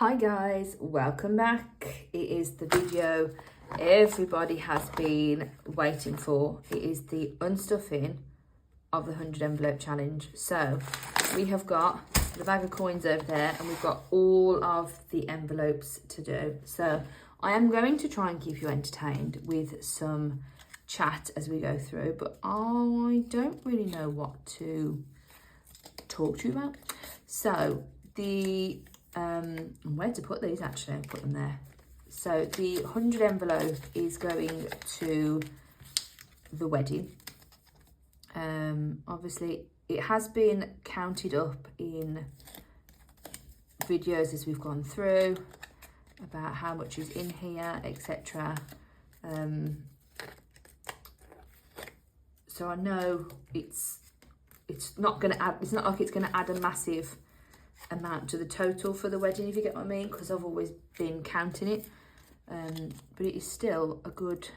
Hi guys, welcome back. It is the video everybody has been waiting for. It is the unstuffing of the 100 envelope challenge. So we have got the bag of coins over there and we've got all of the envelopes to do. So I am going to try and keep you entertained with some chat as we go through, but I don't really know what to talk to you about. So where to put these, actually, I'll put them there. So the 100 envelope is going to the wedding. Obviously it has been counted up in videos as we've gone through about how much is in here, etc. So I know it's not going to add, it's not like it's going to add a massive amount to the total for the wedding, if you get what I mean, because I've always been counting it, but it is still a good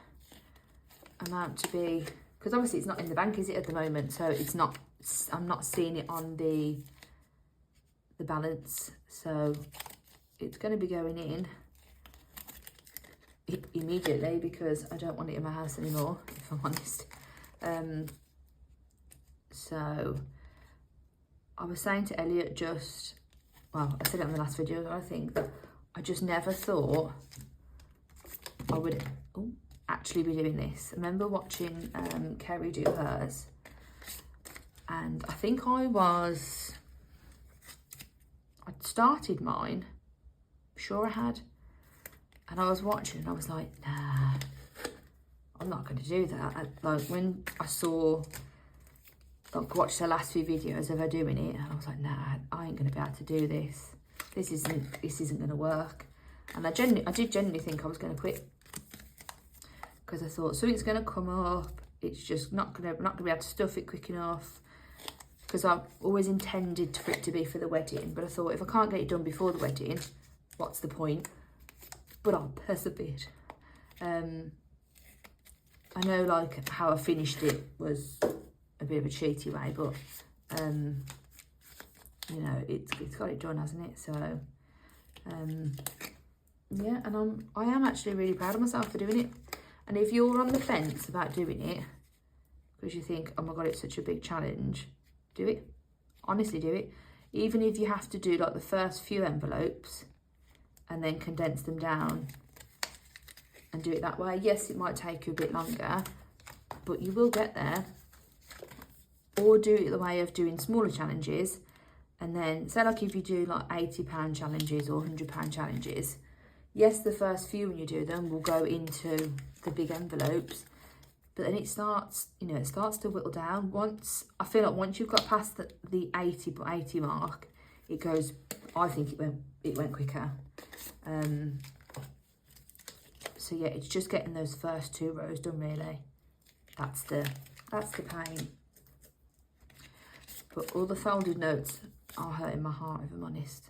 amount to be, because obviously it's not in the bank, is it, at the moment? So it's not, I'm not seeing it on the balance, so it's going to be going in immediately because I don't want it in my house anymore, if I'm honest. So I was saying to Elliot I said it on the last video, I think, that I just never thought I would actually be doing this. I remember watching Kerry do hers, and I think I'd started mine, sure I had, and I was watching and I was like, nah, I'm not going to do that. Like when I watched the last few videos of her doing it, and I was like, nah, I ain't gonna be able to do this. This isn't gonna work. And I did genuinely think I was gonna quit, because I thought something's gonna come up. It's just not gonna be able to stuff it quick enough, because I've always intended for it to be for the wedding. But I thought, if I can't get it done before the wedding, what's the point? But I persevered. I know, like, how I finished it was a bit of a cheaty way, but you know, it's got it done, hasn't it? So yeah, and I am actually really proud of myself for doing it. And if you're on the fence about doing it because you think, oh my god, it's such a big challenge, do it. Honestly, do it. Even if you have to do like the first few envelopes and then condense them down and do it that way. Yes, it might take you a bit longer, but you will get there. Or do it the way of doing smaller challenges, and then say, like, if you do like £80 challenges or £100 challenges, yes, the first few when you do them will go into the big envelopes, but then it starts, you know, it starts to whittle down. I feel like once you've got past the 80 mark, it goes, I think it went quicker. So yeah, it's just getting those first 2 rows done, really. That's the pain. But all the folded notes are hurting my heart, if I'm honest.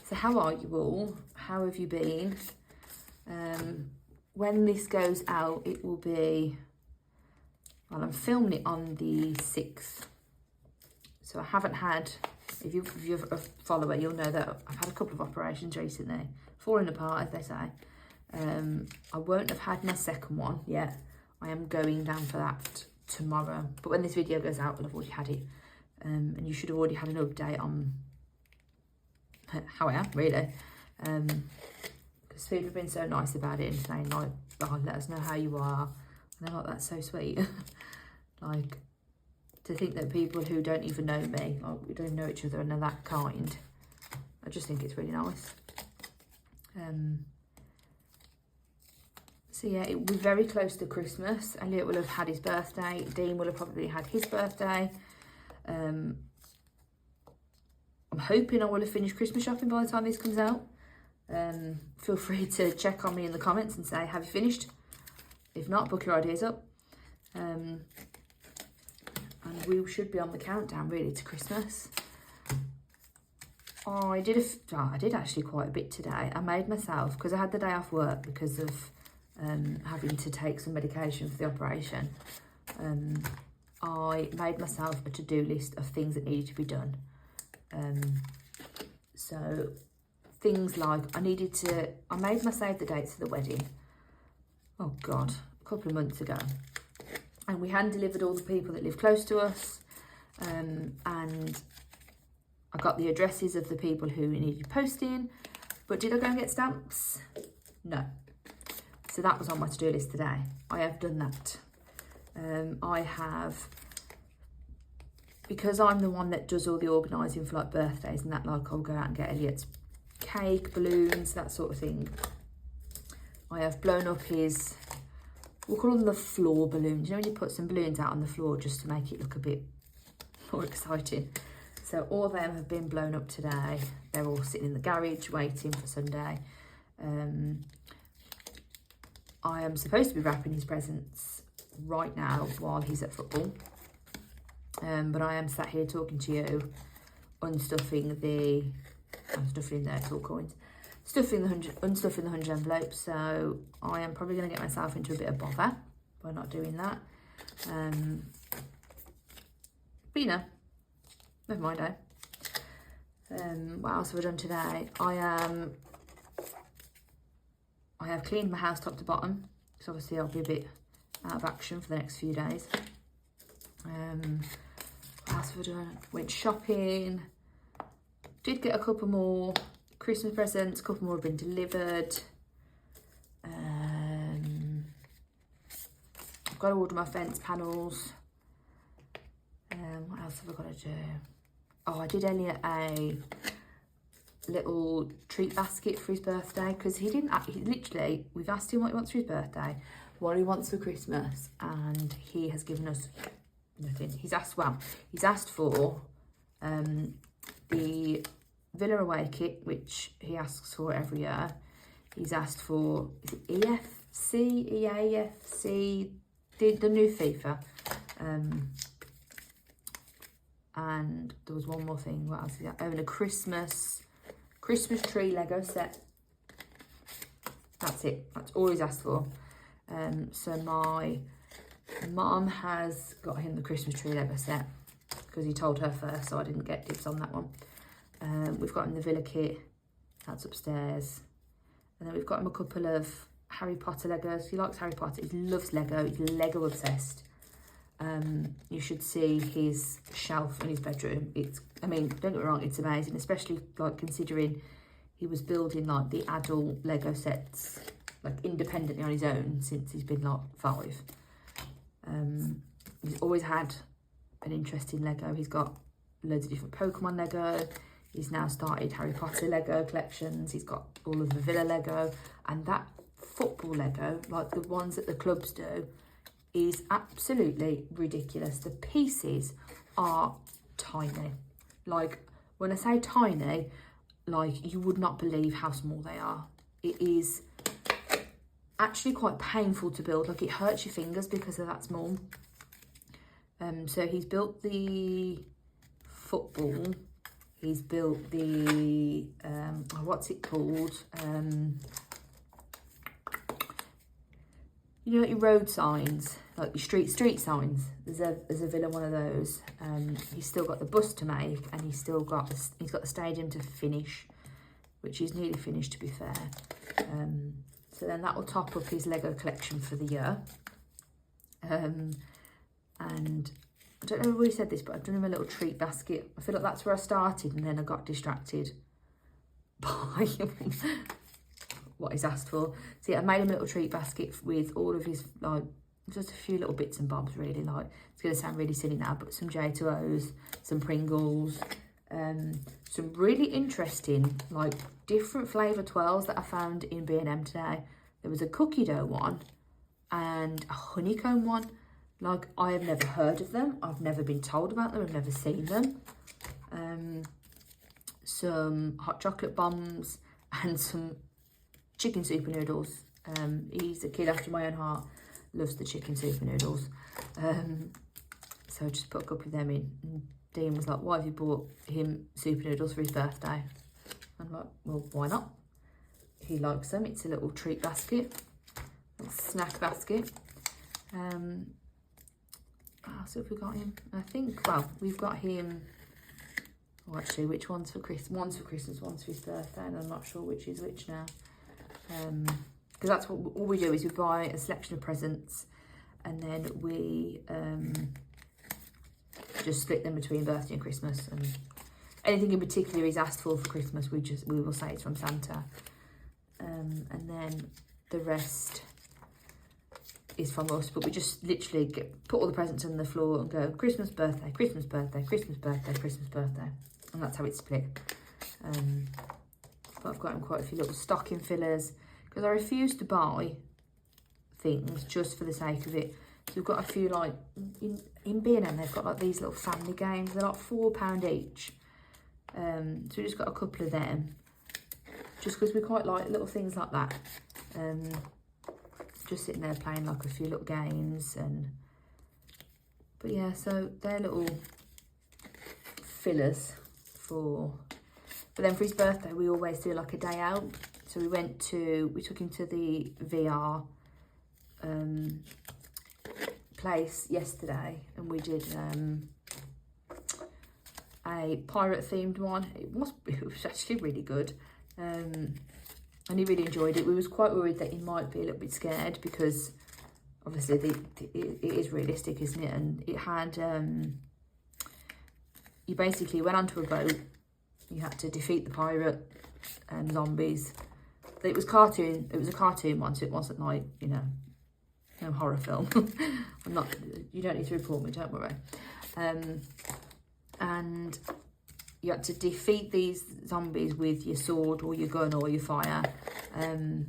So how are you all? How have you been? When this goes out, it will be, well, I'm filming it on the 6th. So I haven't had, if you're a follower, you'll know that I've had a couple of operations recently, falling apart, as they say. I won't have had my second one yet. I am going down for that tomorrow, but when this video goes out, I've already had it, and you should have already had an update on how I am, really, because people have been so nice about it and saying, like, oh, let us know how you are, and I'm like, that's so sweet. Like, to think that people who don't even know me, like, we don't know each other and are that kind, I just think it's really nice. So yeah, it will be very close to Christmas. Elliot will have had his birthday. Dean will have probably had his birthday. I'm hoping I will have finished Christmas shopping by the time this comes out. Feel free to check on me in the comments and say, have you finished? If not, book your ideas up. And we should be on the countdown, really, to Christmas. I did actually quite a bit today. I made myself, because I had the day off work because of having to take some medication for the operation, I made myself a to-do list of things that needed to be done. So things like I made my save the dates for the wedding, oh God, a couple of months ago. And we hand delivered all the people that live close to us. And I got the addresses of the people who needed posting. But did I go and get stamps? No. So that was on my to-do list today. I have done that. I have, because I'm the one that does all the organising for like birthdays and that, like I'll go out and get Elliot's cake, balloons, that sort of thing. I have blown up his, we'll call them the floor balloons. You know when you put some balloons out on the floor just to make it look a bit more exciting. So all of them have been blown up today. They're all sitting in the garage waiting for Sunday. I am supposed to be wrapping his presents right now while he's at football. But I am sat here talking to you, unstuffing the, I'm stuffing there, it's all coins, unstuffing the 100 envelopes. So I am probably going to get myself into a bit of bother by not doing that. But you know, never mind, what else have I done today? I have cleaned my house top to bottom, because obviously I'll be a bit out of action for the next few days. What else have I done? Went shopping. Did get a couple more Christmas presents, a couple more have been delivered. I've got to order my fence panels. What else have I got to do? Oh, I did Elliot a little treat basket for his birthday, because he literally, we've asked him what he wants for his birthday, what he wants for Christmas, and he has given us nothing. He's asked for the Villa Away kit, which he asks for every year. He's asked for, is it EAFC, the new FIFA. And there was one more thing. What else is that? Oh, and a Christmas tree Lego set. That's it. That's all he's asked for. So my mum has got him the Christmas tree Lego set because he told her first, so I didn't get dibs on that one. We've got him the Villa kit. That's upstairs. And then we've got him a couple of Harry Potter Legos. He likes Harry Potter. He loves Lego. He's Lego obsessed. You should see his shelf in his bedroom. I mean, don't get me wrong, it's amazing, especially like considering he was building like the adult Lego sets like independently on his own since he's been like 5. He's always had an interest in Lego. He's got loads of different Pokemon Lego. He's now started Harry Potter Lego collections. He's got all of the Villa Lego, and that football Lego, like the ones that the clubs do, is absolutely ridiculous. The pieces are tiny. Like, when I say tiny, like, you would not believe how small they are. It is actually quite painful to build. Like, it hurts your fingers because they're that small. So he's built the football. He's built the, what's it called? You know, like your road signs, like your street signs. There's a Villa one of those. He's still got the bus to make, and he's got the stadium to finish, which is nearly finished, to be fair. So then that will top up his Lego collection for the year. And I don't know if we said this, but I've done him a little treat basket. I feel like that's where I started, and then I got distracted by what he's asked for. See, I made him a little treat basket with all of his, like, just a few little bits and bobs, really. Like, it's going to sound really silly now, but some J2Os, some Pringles, some really interesting, like, different flavour twirls that I found in B&M today. There was a cookie dough one and a honeycomb one. Like, I have never heard of them. I've never been told about them. I've never seen them. Some hot chocolate bombs and some chicken super noodles. He's a kid after my own heart. Loves the chicken super noodles. So I just put a couple of them in. And Dean was like, why have you bought him super noodles for his birthday? I'm like, well, why not? He likes them. It's a little treat basket, little snack basket. So have we got him? I think, well, we've got him, Oh, actually, which one's for Christmas? One's for Christmas, one's for his birthday, and I'm not sure which is which now. Because that's what all we do is we buy a selection of presents, and then we just split them between birthday and Christmas. And anything in particular he's asked for Christmas, we will say it's from Santa, and then the rest is from us. But we just literally put all the presents on the floor and go Christmas, birthday, Christmas, birthday, Christmas, birthday, Christmas, birthday, and that's how it's split. But I've got him quite a few little stocking fillers because I refuse to buy things just for the sake of it. So we've got a few, like in B&M, they've got like these little family games. They're like £4 each. So we just got a couple of them, just because we quite like little things like that. Just sitting there playing like a few little games, but yeah, so they're little fillers for. But then for his birthday, we always do like a day out. So we took him to the VR place yesterday, and we did a pirate themed one. It was actually really good, and he really enjoyed it. We was quite worried that he might be a little bit scared because obviously it is realistic, isn't it? And it had you basically went onto a boat. You had to defeat the pirate and zombies. It was cartoon. It was a cartoon one, so it wasn't like, you know, no horror film. I'm not. You don't need to report me. Don't worry. And you had to defeat these zombies with your sword or your gun or your fire, and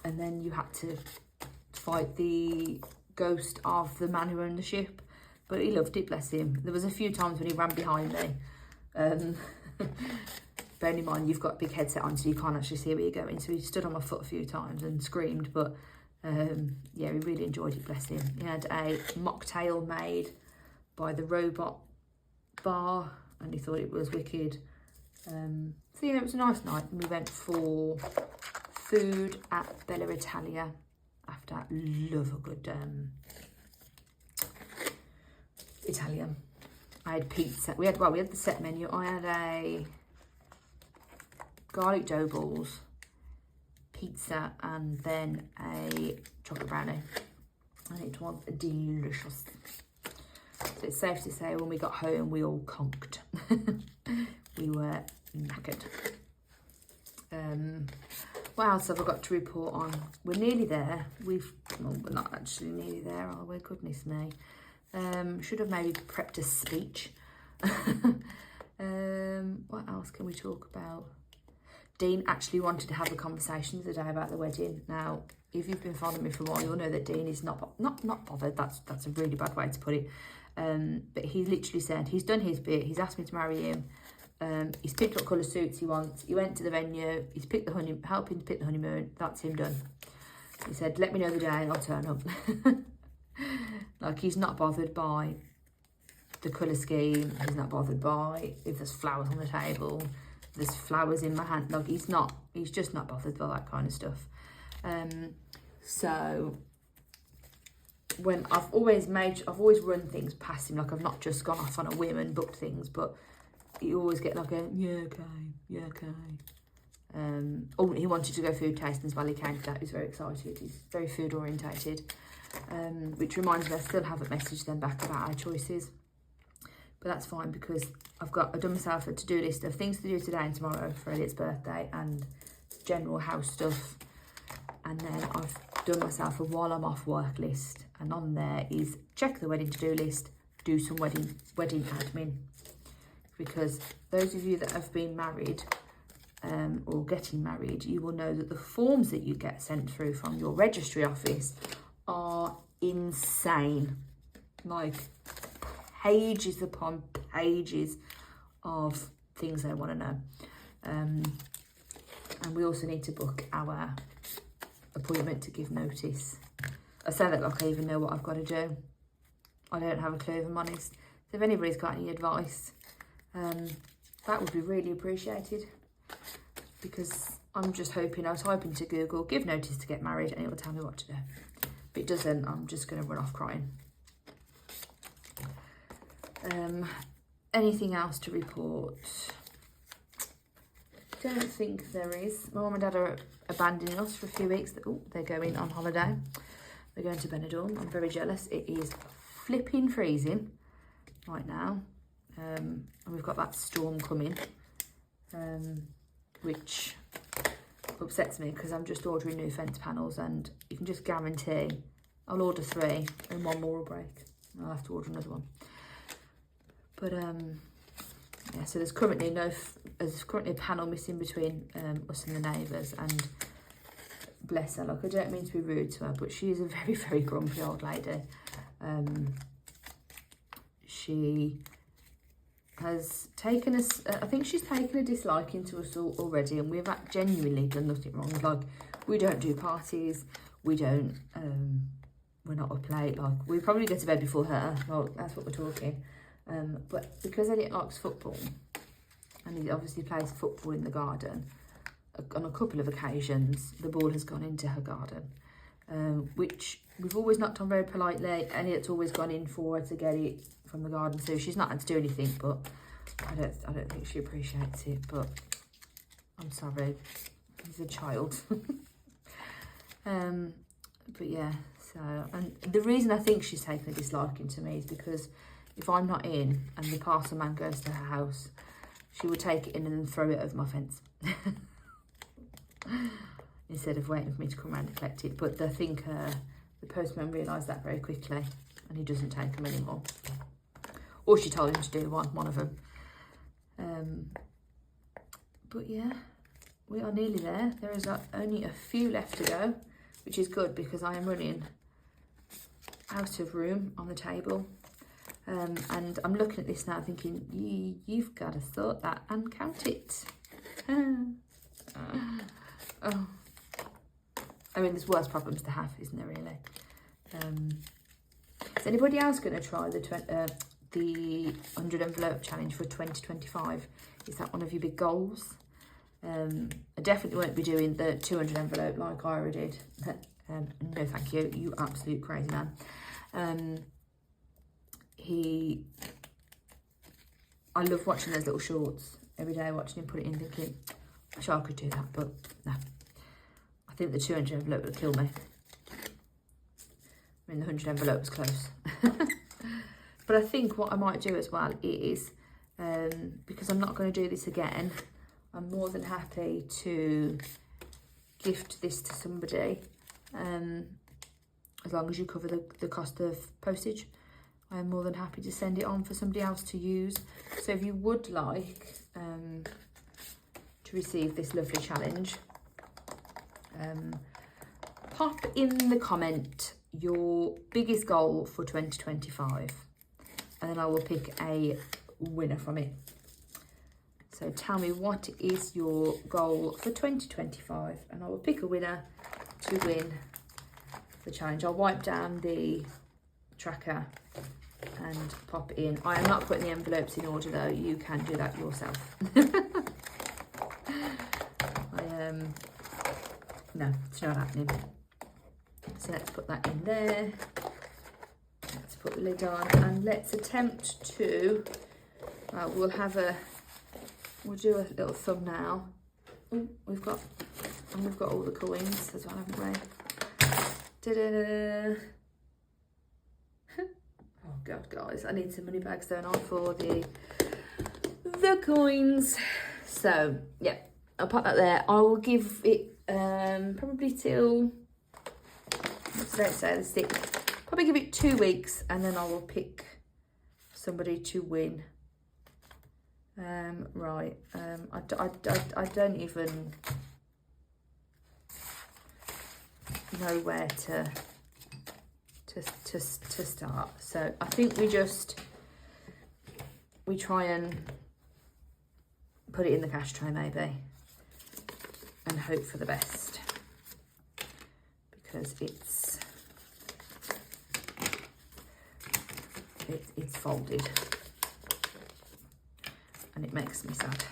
then you had to fight the ghost of the man who owned the ship. But he loved it, bless him. There was a few times when he ran behind me. Bearing in mind you've got a big headset on, so you can't actually see where you're going. So he stood on my foot a few times and screamed. But yeah, he really enjoyed it, bless him. He had a mocktail made by the robot bar, and he thought it was wicked. So yeah, it was a nice night. And we went for food at Bella Italia after. I love a good Italian. I had pizza. We had the set menu. I had a garlic dough balls, pizza, and then a chocolate brownie, and it was delicious. So it's safe to say when we got home we all conked. We were knackered. What else have I got to report on? We're nearly there. We're not actually nearly there, are we? Goodness me. Should have maybe prepped a speech. What else can we talk about? Dean actually wanted to have a conversation the other day about the wedding. Now, if you've been following me for a while, you'll know that Dean is not bothered. That's a really bad way to put it. But he literally said he's done his bit. He's asked me to marry him. He's picked what colour suits he wants. He went to the venue. He's picked helping to pick the honeymoon. That's him done. He said, "Let me know the day. I'll turn up." Like, he's not bothered by the colour scheme. He's not bothered by if there's flowers on the table, there's flowers in my hand. Like, he's just not bothered by that kind of stuff. So when I've always run things past him. Like, I've not just gone off on a whim and booked things, but you always get like a yeah okay. Oh, he wanted to go food tasting as well. He came to that. He was very excited. He's very food orientated. Which reminds me, I still haven't messaged them back about our choices, but that's fine because I've done myself a to-do list of things to do today and tomorrow for Elliot's birthday and general house stuff, and then I've done myself a while I'm off work list, and on there is check the wedding to-do list, do some wedding admin, because those of you that have been married or getting married, you will know that the forms that you get sent through from your registry office are insane. Like, pages upon pages of things they want to know. And we also need to book our appointment to give notice. I say that like I even know what I've got to do. I don't have a clue, if I'm honest. So if anybody's got any advice, that would be really appreciated, because I was hoping to Google give notice to get married and it will tell me what to do. If it doesn't, I'm just going to run off crying. anything else to report? Don't think there is. My mum and dad are abandoning us for a few weeks. Oh, they're going on holiday. They're going to Benidorm. I'm very jealous. It is flipping freezing right now. And we've got that storm coming, which upsets me because I'm just ordering new fence panels, and you can just guarantee I'll order 3 and 1 more will break. I'll have to order another one. But yeah, so there's currently a panel missing between us and the neighbours, and bless her, like, I don't mean to be rude to her, but she is a very, very grumpy old lady. She has taken us, I think she's taken a disliking to us all already, and we've genuinely done nothing wrong. Like, we don't do parties, we don't, we're not up late, like, we probably go to bed before her, well, that's what we're talking. But because Elliot likes football, and he obviously plays football in the garden, on a couple of occasions, the ball has gone into her garden, which we've always knocked on very politely. Elliot's always gone in for her to get it from the garden, so she's not had to do anything, but I don't think she appreciates it, but I'm sorry, he's a child. But yeah, so, and the reason I think she's taken a disliking to me is because if I'm not in and the parcel man goes to her house, she would take it in and then throw it over my fence instead of waiting for me to come around and collect it. But I think the postman realised that very quickly, and he doesn't take them anymore. Or she told him to do one of them. But yeah, we are nearly there. There is only a few left to go, which is good because I am running out of room on the table. And I'm looking at this now thinking, you've got to sort that and count it. Oh. I mean, there's worse problems to have, isn't there, really? Is anybody else going to try the 100 envelope challenge for 2025? Is that one of your big goals? I definitely won't be doing the 200 envelope like I already did. No, thank you. You absolute crazy man. I love watching those little shorts every day, watching him put it in, thinking, I wish I could do that, but no. I think the 200 envelope would kill me. I mean, the 100 envelope was close. But I think what I might do as well is, because I'm not going to do this again, I'm more than happy to gift this to somebody, as long as you cover the cost of postage. I am more than happy to send it on for somebody else to use. So if you would like to receive this lovely challenge, pop in the comment your biggest goal for 2025, and then I will pick a winner from it. So tell me, what is your goal for 2025, and I will pick a winner to win the challenge. I'll wipe down the tracker and pop in. I am not putting the envelopes in order though, you can do that yourself. No, it's not happening. So let's put that in there. Let's put the lid on, and let's attempt to, we'll do a little thumbnail. Oh, we've got all the coins as well, haven't we? Da-da-da. Oh God, guys, I need some money bags, don't I, for the coins. So yeah, I'll pop that there. I will give it probably till, let's say the 6th. Probably give it 2 weeks, and then I will pick somebody to win. Right. I don't even know where to start. So I think we try and put it in the cash tray maybe, and hope for the best, because it's folded and it makes me sad,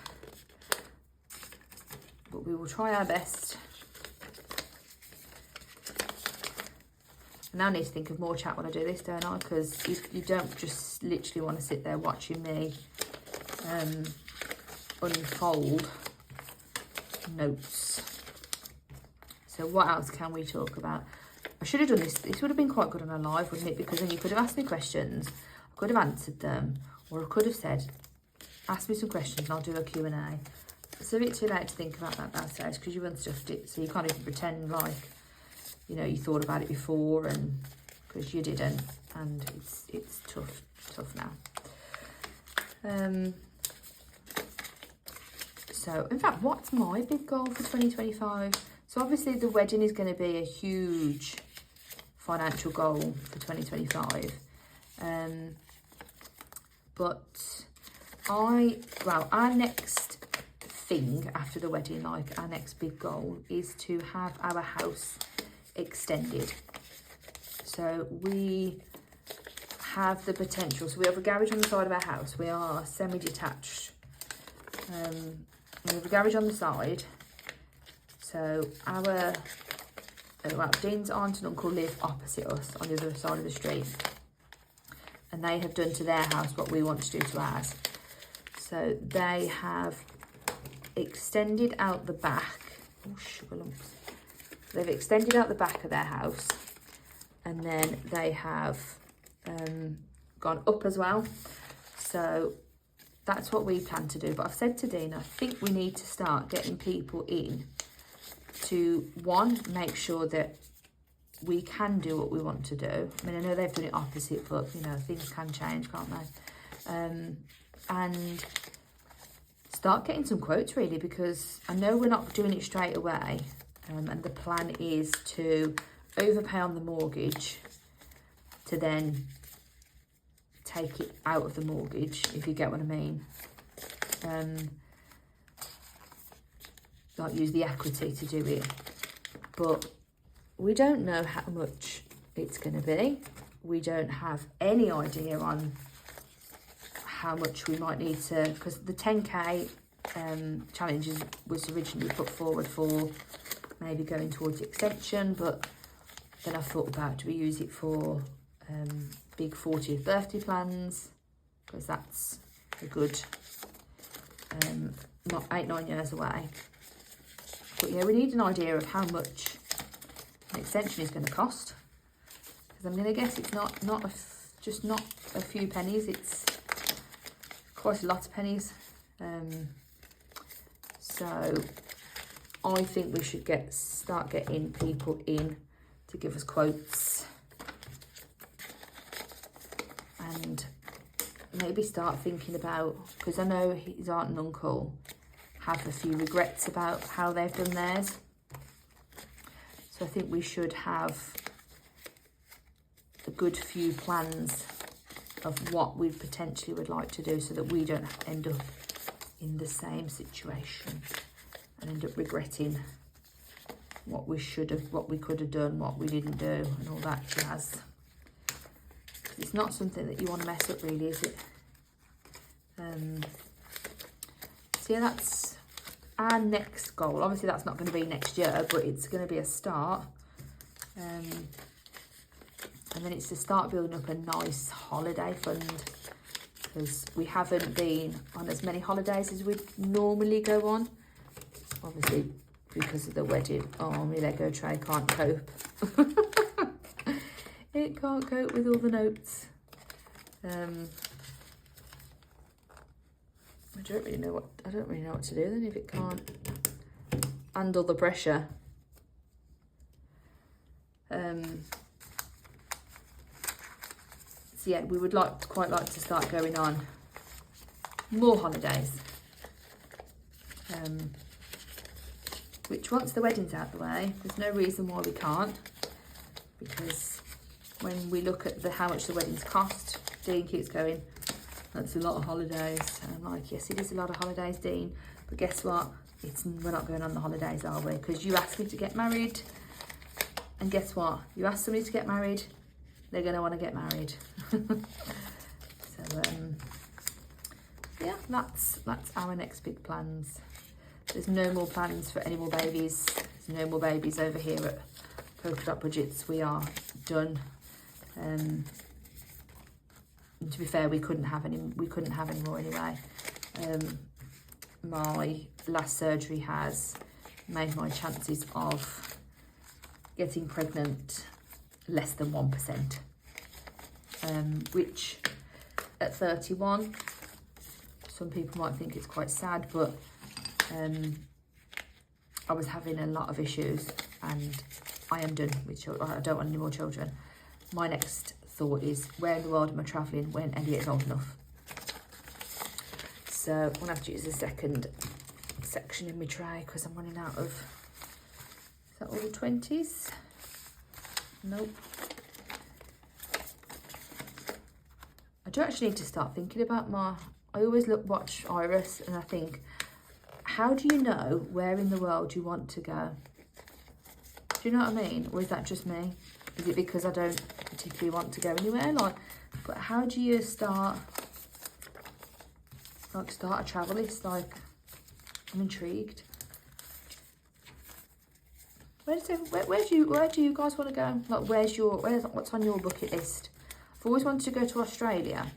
but we will try our best. I now need to think of more chat when I do this, don't I? Because you don't just literally want to sit there watching me unfold notes. So what else can we talk about? I should have done this. This would have been quite good on a live, wouldn't it? Because then you could have asked me questions, I could have answered them, or I could have said, ask me some questions and I'll do a Q&A. It's a bit too late to think about that downstairs because you've unstuffed it, so you can't even pretend like, you know, you thought about it before, and because you didn't, and it's tough now. So in fact, what's my big goal for 2025? So obviously the wedding is going to be a huge financial goal for 2025. But our next thing after the wedding, like our next big goal, is to have our house extended. So we have the potential. So we have a garage on the side of our house. We are semi-detached. We have a garage on the side. So Dean's aunt and uncle live opposite us on the other side of the street. And they have done to their house what we want to do to ours. So they have extended out the back. Oh, sugar lumps. They've extended out the back of their house. And then they have gone up as well. So that's what we plan to do. But I've said to Dean, I think we need to start getting people in to, one, make sure that we can do what we want to do. I mean, I know they've done it opposite, but, you know, things can change, can't they? And start getting some quotes, really, because I know we're not doing it straight away. And the plan is to overpay on the mortgage to then take it out of the mortgage, if you get what I mean. Like use the equity to do it. But we don't know how much it's going to be. We don't have any idea on how much we might need to, because the 10k challenge was originally put forward for maybe going towards the extension, but then I thought about, do we use it for big 40th birthday plans, because that's a good not 8-9 years away. But yeah, we need an idea of how much an extension is going to cost, because I'm going to guess it's just not a few pennies, it's quite a lot of pennies. So I think we should start getting people in to give us quotes, and maybe start thinking about, because I know his aunt and uncle have a few regrets about how they've done theirs. So I think we should have a good few plans of what we potentially would like to do, so that we don't end up in the same situation and end up regretting what we should have, what we could have done, what we didn't do, and all that jazz. It's not something that you want to mess up, really, is it? So yeah, that's our next goal. Obviously that's not going to be next year, but it's going to be a start. And then it's to start building up a nice holiday fund, because we haven't been on as many holidays as we normally go on, obviously because of the wedding. Oh, my Lego tray can't cope. It can't cope with all the notes. I don't really know what to do then if it can't handle the pressure. So yeah, we would quite like to start going on more holidays. Which, once the wedding's out the way, there's no reason why we can't, because when we look at how much the weddings cost, Dean keeps going, that's a lot of holidays. And I'm like, yes, it is a lot of holidays, Dean, but guess what? We're not going on the holidays, are we? Because you asked me to get married, and guess what? You ask somebody to get married, they're going to want to get married. So yeah, that's our next big plans. There's no more plans for any more babies. There's no more babies over here at Polka Dot Budgets. We are done. And to be fair, we couldn't have any more anyway. My last surgery has made my chances of getting pregnant less than 1%, which at 31, some people might think it's quite sad, but I was having a lot of issues and I am done with children. I don't want any more children. My next thought is, where in the world am I travelling when Elliot is old enough? So I'm gonna have to use the second section in my tray because I'm running out of, is that all the 20s? Nope. I do actually need to start thinking about I always watch Iris and I think, how do you know where in the world you want to go? Do you know what I mean? Or is that just me? Is it because I don't particularly want to go anywhere? But how do you start a travel list? I'm intrigued. Where do you guys want to go? What's on your bucket list? I've always wanted to go to Australia.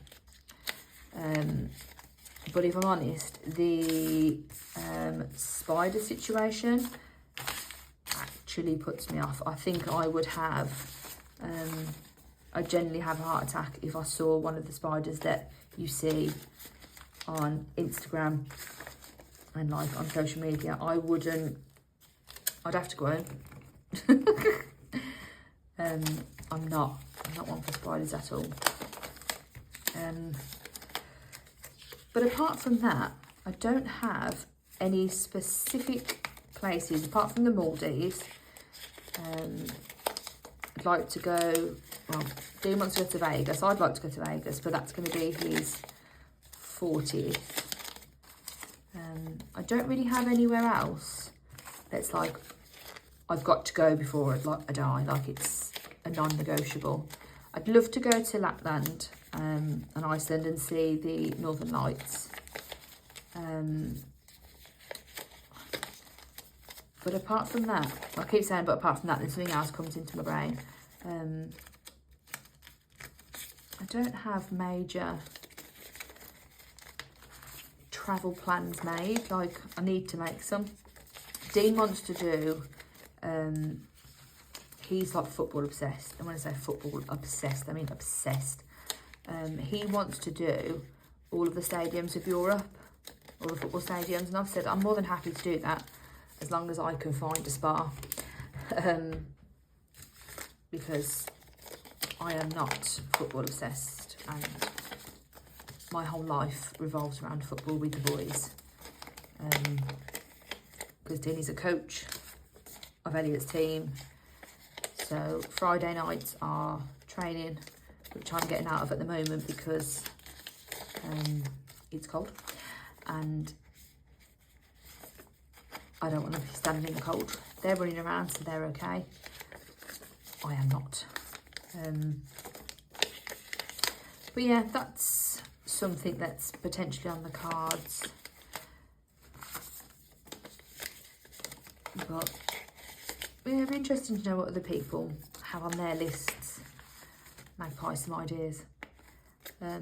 But if I'm honest, the spider situation actually puts me off. I think I would I'd generally have a heart attack if I saw one of the spiders that you see on Instagram and on social media. I'd have to go home. I'm not one for spiders at all. But apart from that, I don't have any specific places, apart from the Maldives. I'd like to go, Dean wants to go to Vegas. I'd like to go to Vegas, but that's going to be his 40th. I don't really have anywhere else that's I've got to go before I die, it's a non-negotiable. I'd love to go to Lapland and Iceland and see the Northern Lights. But apart from that, I keep saying but apart from that, then something else comes into my brain. I don't have major travel plans made. I need to make some. Dean wants to do, he's football obsessed. And when I say football obsessed, I mean obsessed. He wants to do all of the stadiums of Europe, all the football stadiums, and I've said I'm more than happy to do that as long as I can find a spa, because I am not football obsessed and my whole life revolves around football with the boys, because Dean is a coach of Elliot's team. So Friday nights are training, which I'm getting out of at the moment because it's cold and I don't want to be standing in the cold. They're running around, so they're okay. I am not. But yeah, that's something that's potentially on the cards. But yeah, it'd be interesting to know what other people have on their lists. Magpie some ideas. Oh,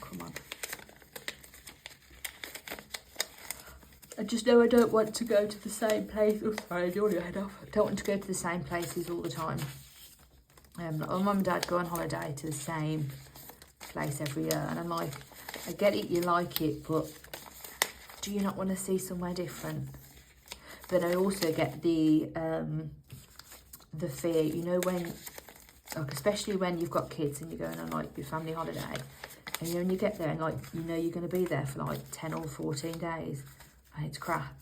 come on. I just know I don't want to go to the same place. Oh, sorry, you're your head off. I don't want to go to the same places all the time. My mum and dad go on holiday to the same place every year, and I'm like, I get it, you like it, but do you not want to see somewhere different? But I also get the fear, you know, when, especially when you've got kids and you're going on your family holiday, and when you get there and you're going to be there for 10 or 14 days, and it's crap.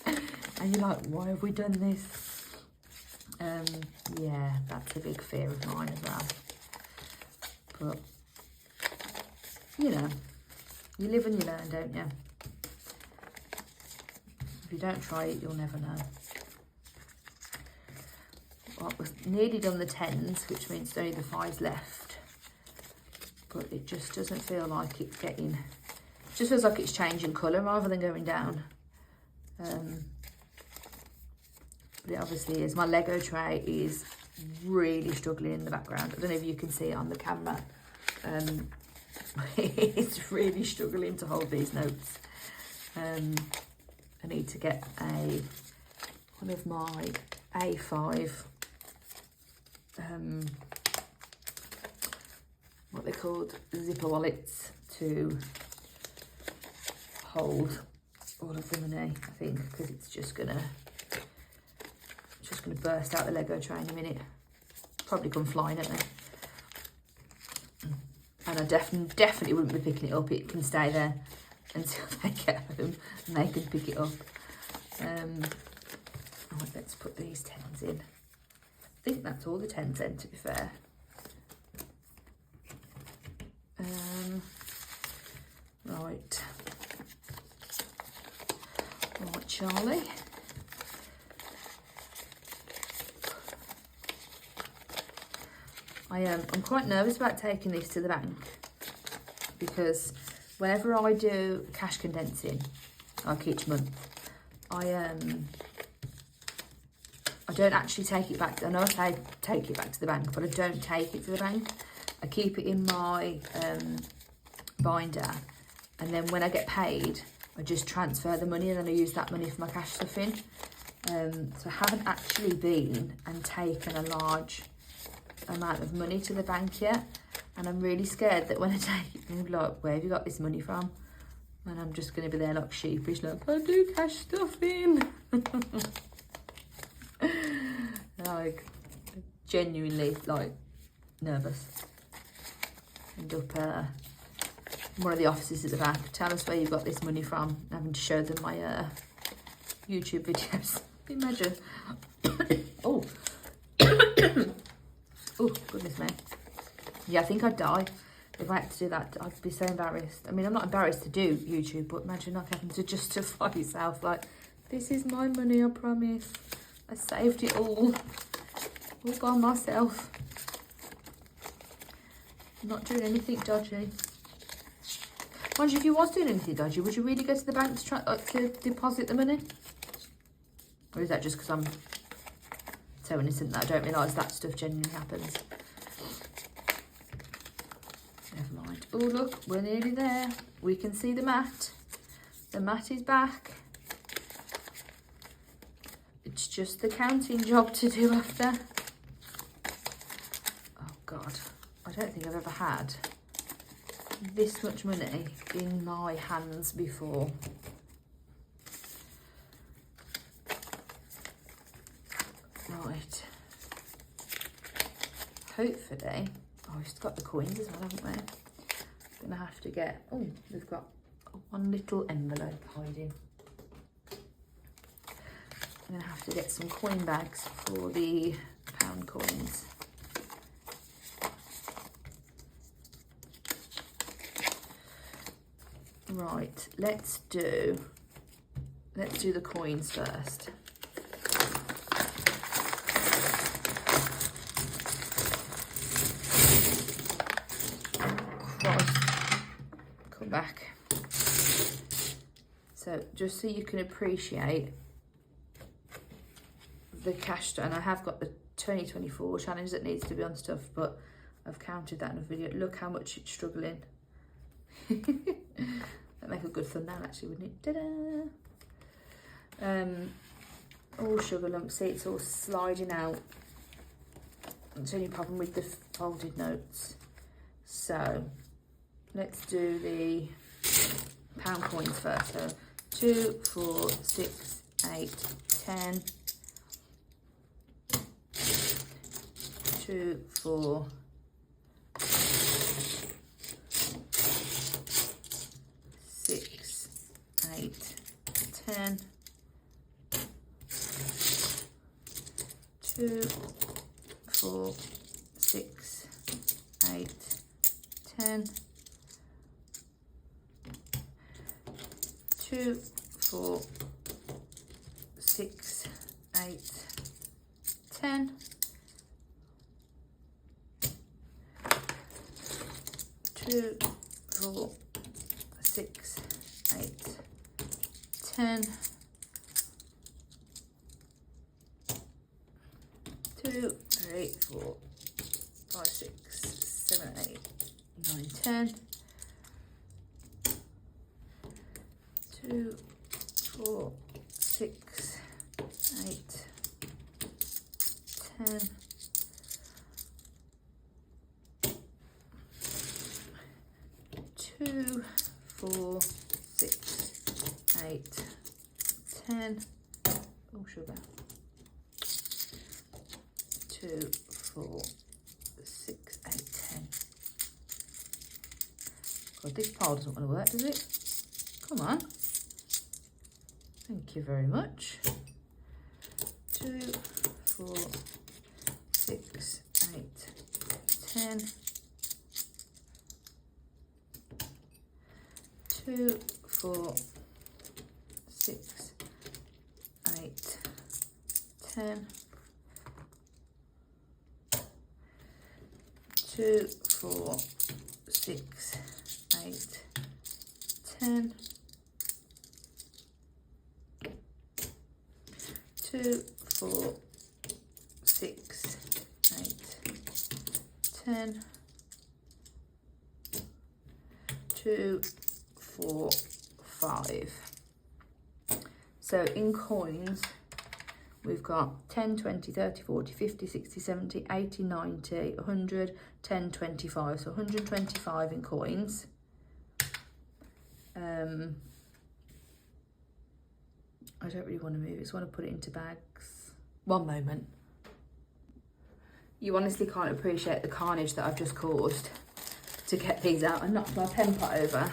And you're like, why have we done this? Yeah, that's a big fear of mine as well. But, you know, you live and you learn, don't you? If you don't try it, you'll never know. Well, we've nearly done the 10s, which means there's only the 5s left. But it just doesn't feel like it's getting... It just feels like it's changing colour rather than going down. But it obviously is. My Lego tray is really struggling in the background. I don't know if you can see it on the camera. It's really struggling to hold these notes. I need to get one of my A5 what they're called, zipper wallets, to hold all of the money, I think, because it's just gonna burst out the Lego train in a minute. Probably come flying at me. And I definitely wouldn't be picking it up. It can stay there until they get home and they can pick it up. Right, let's put these 10s in. I think that's all the 10s in, to be fair. Right. Right, Charlie. I'm quite nervous about taking this to the bank, because whenever I do cash condensing, like each month, I don't actually take it back. I know I say take it back to the bank, but I don't take it to the bank. I keep it in my binder, and then when I get paid, I just transfer the money, and then I use that money for my cash stuffing. So I haven't actually been and taken a large amount of money to the bank yet, and I'm really scared that when I take it, they'll be like, where have you got this money from? And I'm just going to be there like sheepish, like, I do cash stuffing. Like, genuinely, like, nervous. End up one of the offices at the back, tell us where you got this money from, having to show them my YouTube videos. Imagine. Oh. Oh, goodness me. Yeah, I think I'd die if I had to do that. I'd be so embarrassed. I mean, I'm not embarrassed to do YouTube, but imagine not having to justify yourself. Like, this is my money, I promise. I saved it all by myself. I'm not doing anything dodgy. Mind you, if you was doing anything dodgy, would you really go to the bank to deposit the money? Or is that just because I'm so innocent that I don't realise that stuff genuinely happens? Never mind. Oh, look, we're nearly there. We can see the mat. The mat is back. It's just the counting job to do after. Oh, God. I don't think I've ever had this much money in my hands before. Right. Hopefully, oh, we've got the coins as well, haven't we? Gonna have to get, oh, we've got one little envelope hiding. I'm gonna have to get some coin bags for the pound coins. Right, let's do the coins first. Come back. So just so you can appreciate the cash, and I have got the 2024 challenge that needs to be on stuff, but I've counted that in a video. Look how much it's struggling. That'd make a good thumbnail actually, wouldn't it? Ta-da! All sugar lumps. See, it's all sliding out. It's the only problem with the folded notes. So let's do the pound coins first. So 2, 4, 6, 8, 10. 2, 4, 6, 8, 10. 2, 4, 6, 8, 10. 2, 4, 6, 8, 10. 2, 4, 6, 8, 10. 2, 3, 4, 5, 6, 7, 8, 9, 10. 2, 4, 6, 8, 10. 2, 4, 6, 8, 10. Oh, sugar. 2, 4, 6, 8, 10. God, this pile doesn't want to work, does it? Come on. Thank you very much. 2, 4, 6, 8, 10. 2, 4, 6, 8, 10. 2, 4, 6, 8, 10. 2, 4, 6, 8, 10. 2, 4, 5. So in coins, we've got 10, 20, 30, 40, 50, 60, 70, 80, 90, 100, 10, 25. So 125 in coins. I don't really want to move it, so I want to put it into bags. One moment. You honestly can't appreciate the carnage that I've just caused to get these out. I knocked my pen pot over,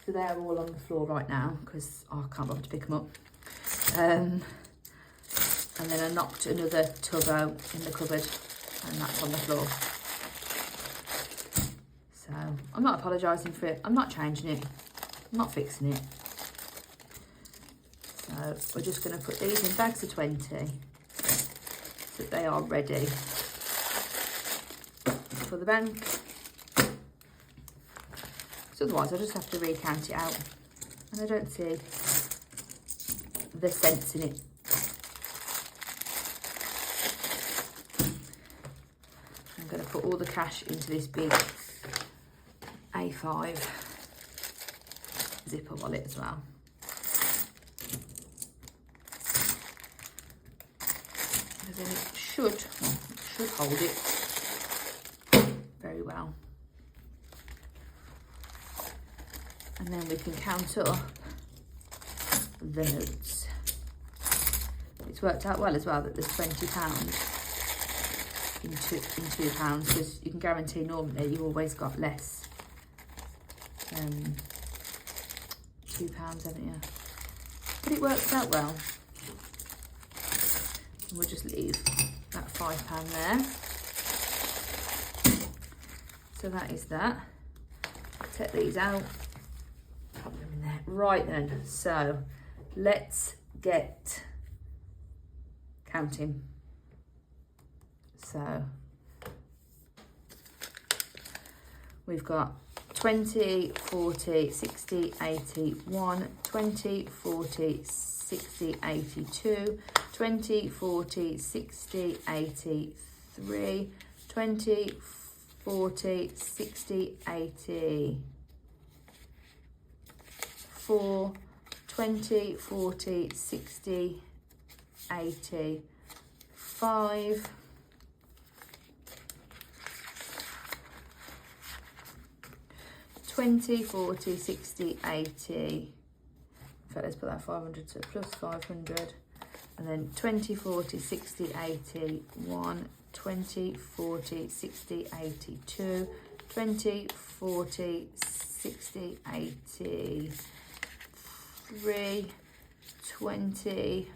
so they're all on the floor right now because I can't bother to pick them up. And then I knocked another tub out in the cupboard and that's on the floor. So I'm not apologising for it. I'm not changing it. I'm not fixing it. So we're just going to put these in bags of 20 so that they are ready for the bank. So otherwise I'll just have to recount it out and I don't see the sense in it. I'm going to put all the cash into this big A5 zipper wallet as well. And then it should hold it very well. And then we can count up the notes. It's worked out well as well that there's £20 in £2 because you can guarantee normally you always got less than £2, haven't you? But it works out well. And we'll just leave that £5 there. So that is that. Take these out. Pop them in there. Right then, so let's get counting. So we've got 20, 40, 60, 81, 20, 40, 60, 82, 20, 40, 60, 83, 20, 40, 60, 84, 20, 40, 60, 85, 20, 40, 60, 80. In fact, let's put that 500 to plus 500. And then 20, 40, 60, 81, 20, 40, 60, 82, 20, 40, 60, 83, 20,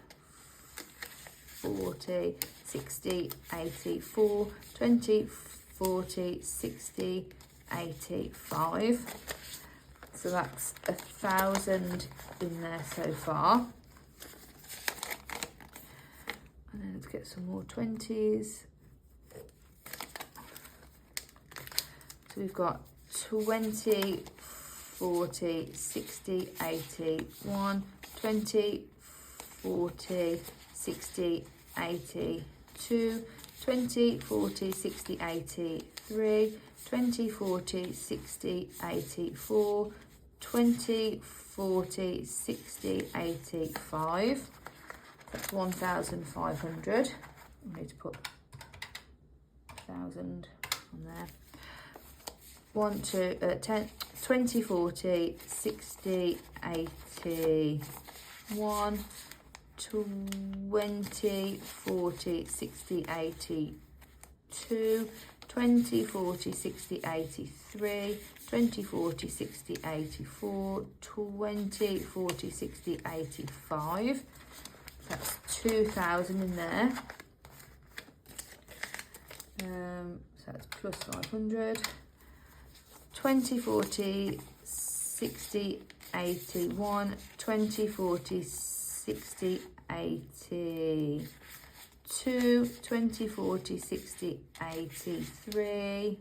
40, 60, 84, 20, 40, 60, 85. So that's 1,000 in there so far. And then let's get some more 20s. So we've got 20, 40, 60, 81, 20, 40, 60, 82, 20, 40, 60, 83, 3, 20, 40, 60, 80, 4, 20, 40, 60, 80, 5. That's 1,500. I need to put 1,000 on there. 10, 20, 40, 60, 80, 1, 20, 40, 60, 80, 2, 20, 40, 60, 83, 20, 40, 60, 84, 20, 40, 60, 85. That's 2,000 in there. So that's plus 500. 20, 40, 60, 81, 20, 40, 60, 80, 2, 20, 40, 60, 83,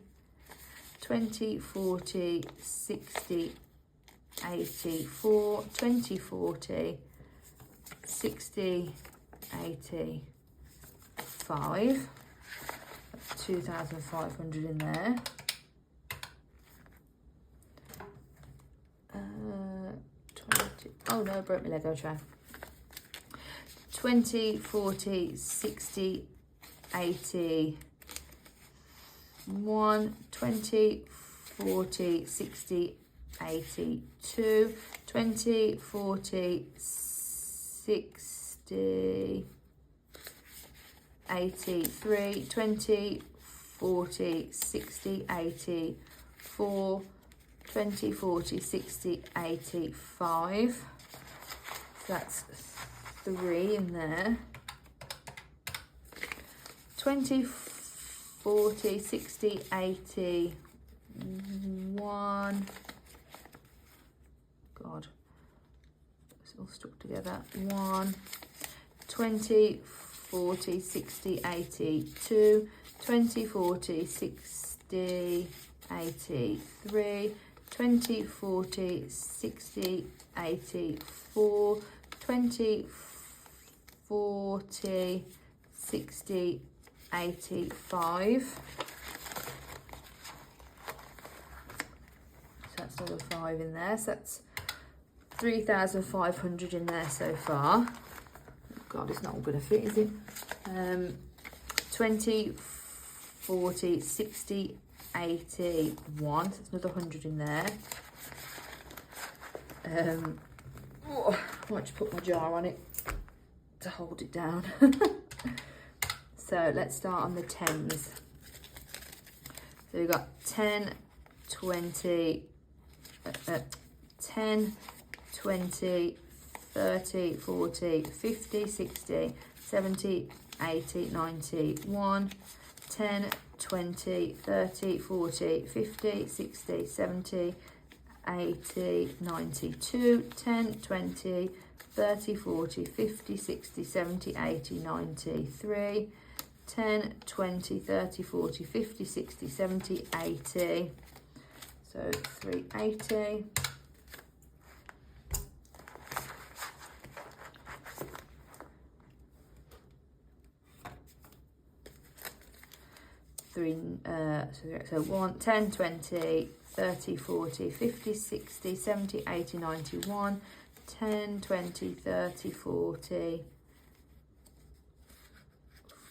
20, 40, 60, 84, 20, 40, 60, 85. That's 2,500 in there. 20, oh no, I broke my Lego tray. 20, 40, 60, 80, 1, 20, 40, 60, 82, 20, 40, 60, 83, 20, 40, 60, 84, 20, 40, 60, 85. So that's 3 in there. 20, 40, 60, 80, 1. God, it's all stuck together. 1, 20, 40, 60, 80, 2, 20, 40, 60, 83, 20, 40, 60, 80, 4, 20, 40, 60, 85. So that's another 5 in there. So that's 3,500 in there so far. God, it's not all going to fit, is it? 20, 40, 60, 81. So that's another 100 in there. Oh, I might just put my jar on it to hold it down. So let's start on the 10s. So we've got 10, 20, 10, 20, 30, 40, 50, 60, 70, 80, 90, 1, 10, 20, 30, 40, 50, 60, 70, 80, 92, 10, 20, 30, 40, 50, 60, 70, 80, 93, 10, 20, 30, 40, 50, 60, 70, 80. So 380. 10, 20, 30, 40, 50, 60, 70, 80, 91, 10, 20, 30, 40,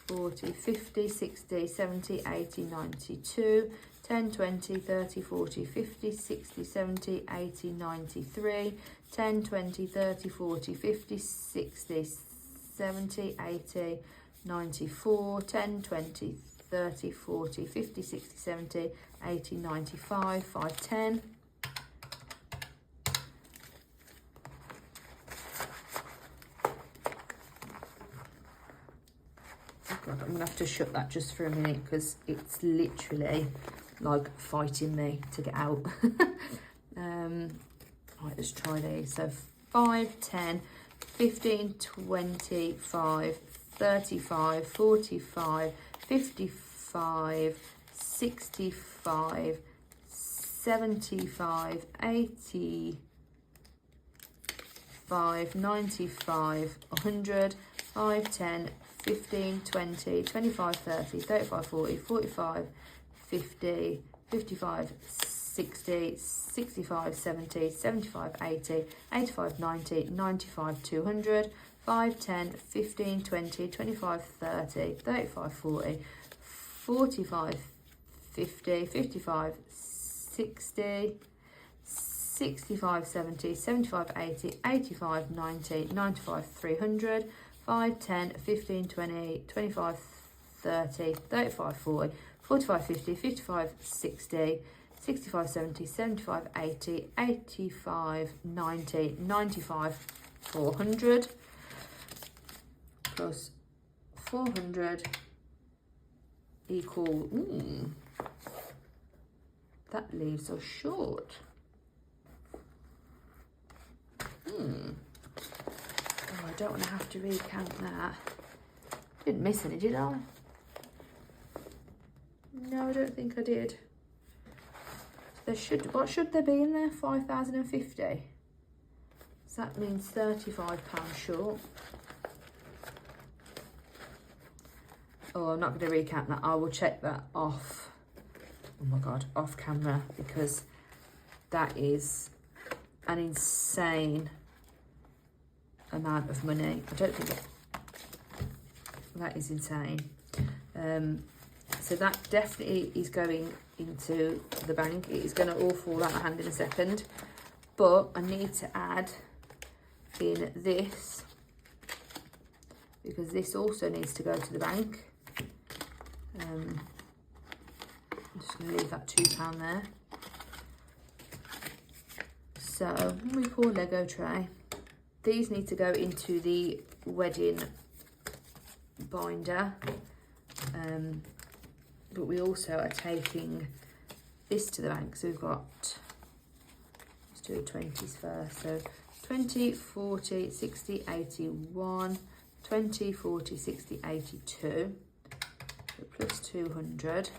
40, 50, 60, 70, 80, 92, 10, 20, 30, 40, 50, 60, 70, 80, 93, 10, 20, 30, 40, 50, 60, 70, 80, 94, 10, 20, 30, 40, 50, 60, 70, 80, 95, 510. Oh God, I'm gonna have to shut that just for a minute because it's literally like fighting me to get out. Right, let's try these. So 5, 10, 15, 25, 35, 45, 55, 65, 75, 85, 95, 100, 5, 10, 15, 20, 25, 30, 35, 40, 45, 50, 55, 60, 65, 70, 75, 80, 85, 90, 95, 200, 5, 10, 15, 20, 25, 30, 35, 40, 45, 50, 55, 60, 65, 70, 75, 80, 85, 90, 95, 300, 5, 10, 15, 20, 25, 30, 35, 40, 45, 50, 55, 60, 65, 70, 75, 80, 85, 90, 95, 400, plus 400 equal, that leaves us short. Oh, I don't want to have to recount that. Didn't miss any, did I? No, I don't think I did. There should, what should there be in there? 5,050. So that means £35 short. Oh, I'm not going to recount that. I will check that off. Oh my God, off camera, because that is an insane amount of money. I don't think that is insane. So that definitely is going into the bank. It is going to all fall out of hand in a second, but I need to add in this, because this also needs to go to the bank. I'm just going to leave that £2 there. So we pour Lego tray. These need to go into the wedding binder, but we also are taking this to the bank. So we've got, let's do 20s first. So 20, 40, 60, 81, 20, 40, 60, 82, so plus 200.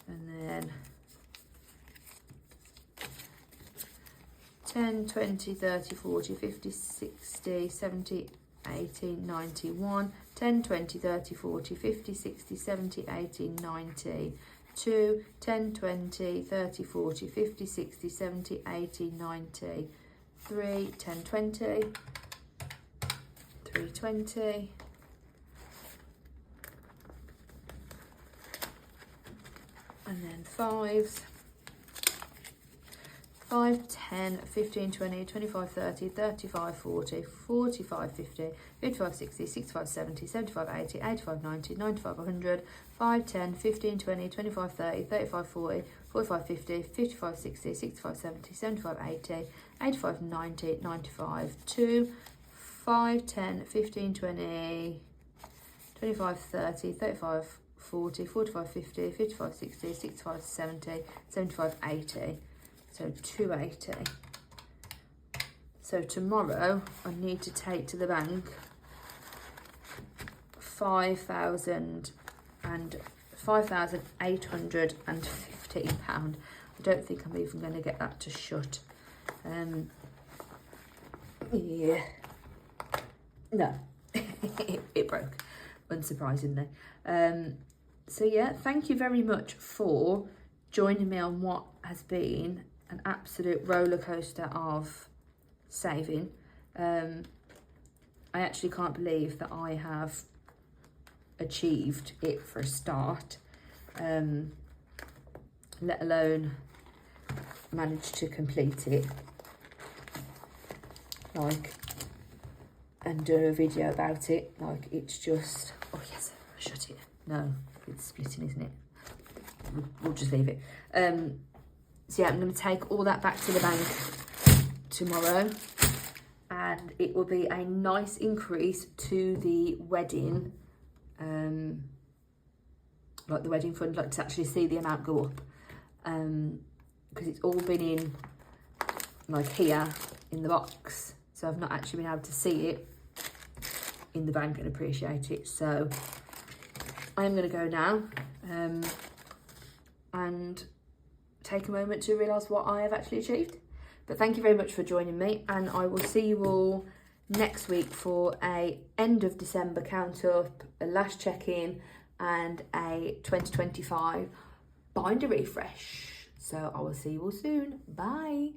And then 10, 20, 30, 40, 50, 60, 70, 80, 91, 10, 20, 30, 40, 50, 60, 70, 80, 90, 2, 10, 20, 30, 40, 50, 60, 70, 80, 90, 3, 10, 20, 320, and then 5s. 5, 10, 15, 20, 25, 30, 35, 40, 45, 50, 55, 60, 65, 70, 75, 80, 85, 90, 95, 100, 5, 10, 15, 20, 25, 30, 35, 40, 45, 50, 55, 60, 65, 70, 75, 80, 85, 90, 95, 2, 5, 10, 15, 20, 25, 30, 35, 40, 45, 50, 55, 60, 65, 70, 75, 80. So 280. So tomorrow I need to take to the bank £5,815. I don't think I'm even going to get that to shut. Yeah. No, it broke, unsurprisingly. So yeah, thank you very much for joining me on what has been an absolute roller coaster of saving. I actually can't believe that I have achieved it for a start, let alone managed to complete it, like, and do a video about it. Like, it's just, oh yes, shut it. No, it's splitting, isn't it? We'll just leave it. So yeah, I'm going to take all that back to the bank tomorrow, and it will be a nice increase to the wedding, like the wedding fund, like to actually see the amount go up, because it's all been in like here in the box, so I've not actually been able to see it in the bank and appreciate it. So I'm going to go now and take a moment to realise what I have actually achieved. But thank you very much for joining me, and I will see you all next week for a end of December count up, a last check-in, and a 2025 binder refresh. So I will see you all soon. Bye.